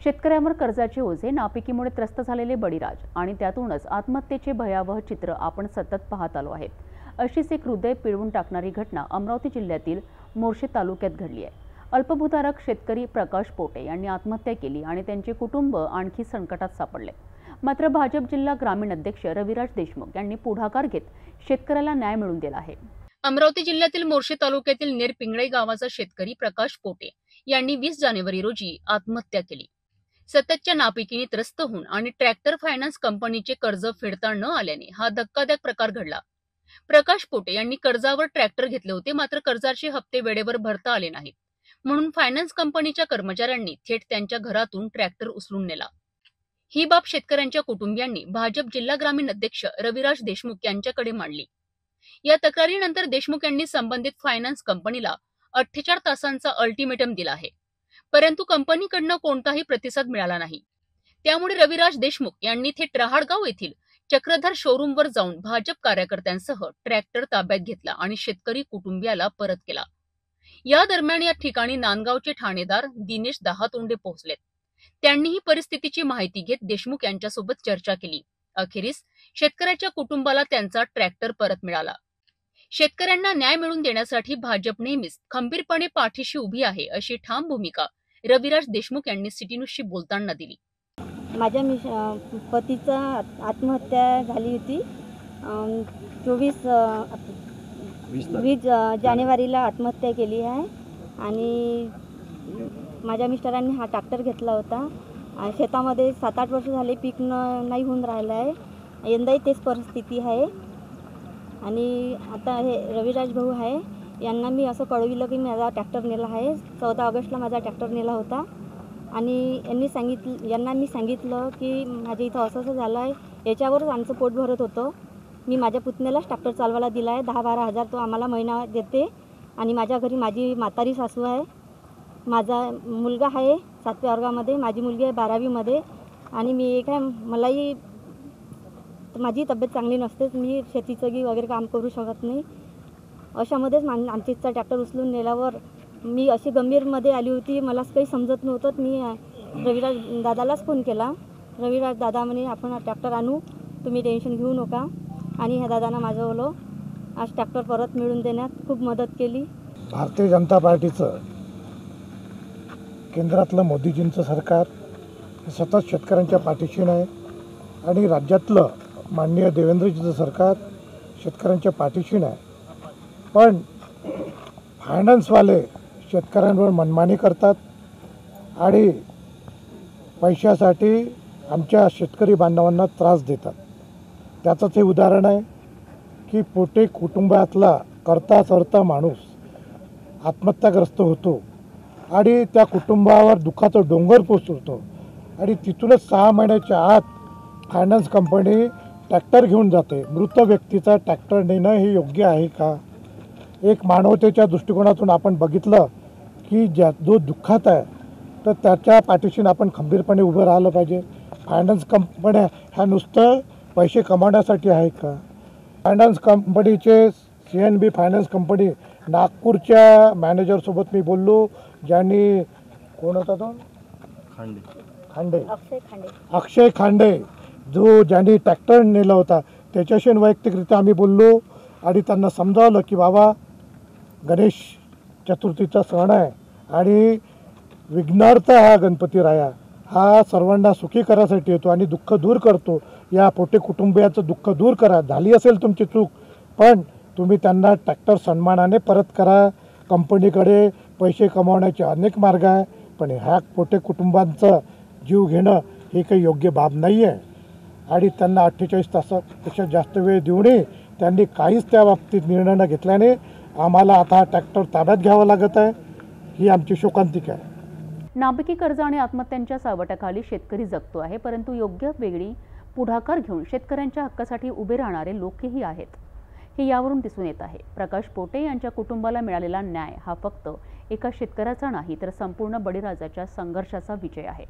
शेतकऱ्यांवर कर्जाचे ओझे, नापिकीमुळे त्रस्त झालेले बळीराज आणि त्यातूनच आत्महत्येचे भयावह चित्र आपण सतत पाहत आलो आहेत। अशीच एक हृदय पिळवून टाकणारी घटना अमरावती जिल्ह्यातील मोर्शी तालुक्यात घडली आहे। अल्पभूधारक शेतकरी प्रकाश पोटे यांनी आत्महत्या केली आणि त्यांचे कुटुंब आणखी संकटात सापडले। मात्र भाजप जिल्हा ग्रामीण अध्यक्ष रविराज देशमुख यांनी पुढाकार घेत शेतकऱ्याला न्याय मिळवून दिला आहे। अमरावती जिल्ह्यातील मोर्शी तालुक्यातील नेरपिंगळे गावाचा शेतकरी प्रकाश पोटे यांनी 20 जानेवारी रोजी आत्महत्या केली। सततच्या नापिकीने त्रस्त होऊन आणि ट्रॅक्टर फायनान्स कंपनीचे कर्ज फेडता न आल्याने हा धक्कादायक प्रकार घडला। प्रकाश पोटे यांनी कर्जावर ट्रॅक्टर घेतले होते, मात्र कर्जाचे हप्ते वेळेवर भरता आले नाहीत, म्हणून फायनान्स कंपनीच्या कर्मचाऱ्यांनी थेट त्यांच्या घरातून ट्रॅक्टर उचलून नेला। ही बाब शेतकऱ्यांच्या कुटुंबियांनी भाजप जिल्हा ग्रामीण अध्यक्ष रविराज देशमुख यांच्याकडे मांडली। या तक्रारीनंतर देशमुख यांनी संबंधित फायनान्स कंपनीला 48 तासांचा अल्टिमेटम दिला आहे, परंतु कंपनीकडून कोणताही प्रतिसाद मिळाला नाही। त्यामुळे रविराज देशमुख यांनी थेट रहाडगाव येथील चक्रधर शोरूमवर जाऊन भाजप कार्यकर्त्यांसह ट्रॅक्टर ताब्यात घेतला आणि शेतकरी कुटुंबियाला परत केला। या दरम्यान या ठिकाणी नांदगावचे ठाणेदार दिनेश दहातोंडे पोहोचलेत। त्यांनी ही परिस्थितीची माहिती घेत देशमुख यांच्यासोबत चर्चा केली। अखेरीस शेतकऱ्याच्या कुटुंबाला त्यांचा ट्रॅक्टर परत मिळाला। शेतकऱ्यांना न्याय मिळवून देण्यासाठी भाजप नेहमीच खंबीरपणे पाठीशी उभी आहे, अशी ठाम भूमिका रविराज देशमुख यांनी सिटी न्यूजशी बोलताना दिली। माझ्या पतीचा आत्महत्या झाली होती। 20 जानेवारीला आत्महत्या केली आहे आणि माझ्या मिस्टरांनी हा ट्रॅक्टर घेतला होता। शेतामध्ये 7-8 वर्ष झाले पीक नाही होऊन राहिलं आहे। यंदाही तेच परिस्थिती आहे आणि आता हे रविराज भाऊ आहे, यांना मी असं कळविलं की माझा ट्रॅक्टर नेला आहे। 14 ऑगस्टला माझा ट्रॅक्टर नेला होता आणि यांना मी सांगितलं की माझ्या इथं असं झालं आहे, याच्यावरच आमचं पोट भरत होतं। मी माझ्या पुतण्यालाच ट्रॅक्टर चालवायला दिला आहे। 10-12 हजार तो आम्हाला महिना देते आणि माझ्या घरी माझी म्हातारी सासू आहे, माझा मुलगा आहे 7व्या वर्गामध्ये, माझी मुलगी आहे 12वीमध्ये आणि मी काय मलाही माझी तब्येत चांगली नसते, मी शेतीचं वगैरे काम करू शकत नाही। अशामध्येच आमच्या इथचा ट्रॅक्टर उचलून नेल्यावर मी अशी गंभीरमध्ये आली होती, मलाच काही समजत नव्हतं। मी रविराज दादालाच फोन केला। रविराज दादा म्हणे आपण हा ट्रॅक्टर आणू, तुम्ही टेन्शन घेऊ नका, आणि ह्या दादानं माझं आज ट्रॅक्टर परत मिळवून देण्यात खूप मदत केली। भारतीय जनता पार्टीचं केंद्रातलं मोदीजींचं सरकार सतत शेतकऱ्यांच्या पाठीशी आहे आणि राज्यातलं माननीय देवेंद्रजीचं सरकार शेतकऱ्यांच्या पाठीशी आहे। पण फायनान्सवाले शेतकऱ्यांवर मनमानी करतात आणि पैशासाठी आमच्या शेतकरी बांधवांना त्रास देतात। त्याचंच हे उदाहरण आहे की पोटे कुटुंबातला करता सरता माणूस आत्महत्याग्रस्त होतो आणि त्या कुटुंबावर दुःखाचं डोंगर कोसळतो आणि तिथूनच 6 महिन्याच्या आत फायनान्स कंपनी ट्रॅक्टर घेऊन जाते। मृत व्यक्तीचा ट्रॅक्टर नेणं हे योग्य आहे का? एक मानवतेच्या दृष्टिकोनातून आपण बघितलं की जो दुःखात आहे तर त्याच्या पाठीशी आपण खंबीरपणे उभं राहिलं पाहिजे। फायनान्स कंपन्या ह्या नुसतं पैसे कमावण्यासाठी आहे का? फायनान्स कंपनीचे CNB फायनान्स कंपनी नागपूरच्या मॅनेजरसोबत मी बोललो, ज्यांनी कोण होता तो अक्षय खांडे ज्यांनी ट्रॅक्टर नेला होता, त्याच्याशी वैयक्तिकरित्या आम्ही बोललो आणि त्यांना समजावलं की बाबा गणेश चतुर्थीचा सण आहे आणि विघ्नार्थ हा गणपती राया हा सर्वांना सुखी करायसाठी येतो आणि दुःख दूर करतो। या पोटे कुटुंबियाचं दुःख दूर करा, झाली असेल तुमची चूक, पण तुम्ही त्यांना ट्रॅक्टर सन्मानाने परत करा। कंपनीकडे पैसे कमावण्याचे अनेक मार्ग आहे, पण ह्या पोटे कुटुंबांचं जीव घेणं हे काही योग्य बाब नाही आहे आणि त्यांना 48 तासापेक्षा जास्त वेळ देऊनही त्यांनी काहीच त्या बाबतीत निर्णय न घेतल्याने आम्हाला आता हा ट्रॅक्टर ताब्यात घ्यावा लागत आहे। ही आमची शोकांतिका आहे। नापिकी कर्ज आणि आत्महत्यांच्या सावटाखाली शेतकरी जगतो आहे, परंतु योग्य वेगळी पुढाकार घेऊन शेतकऱ्यांच्या हक्कासाठी उभे राहणारे लोकही आहेत, हे यावरून दिसून येत आहे। प्रकाश पोटे यांच्या कुटुंबाला मिळालेला न्याय हा फक्त एका शेतकऱ्याचा नाही, तर संपूर्ण बळीराजाच्या संघर्षाचा विजय आहे।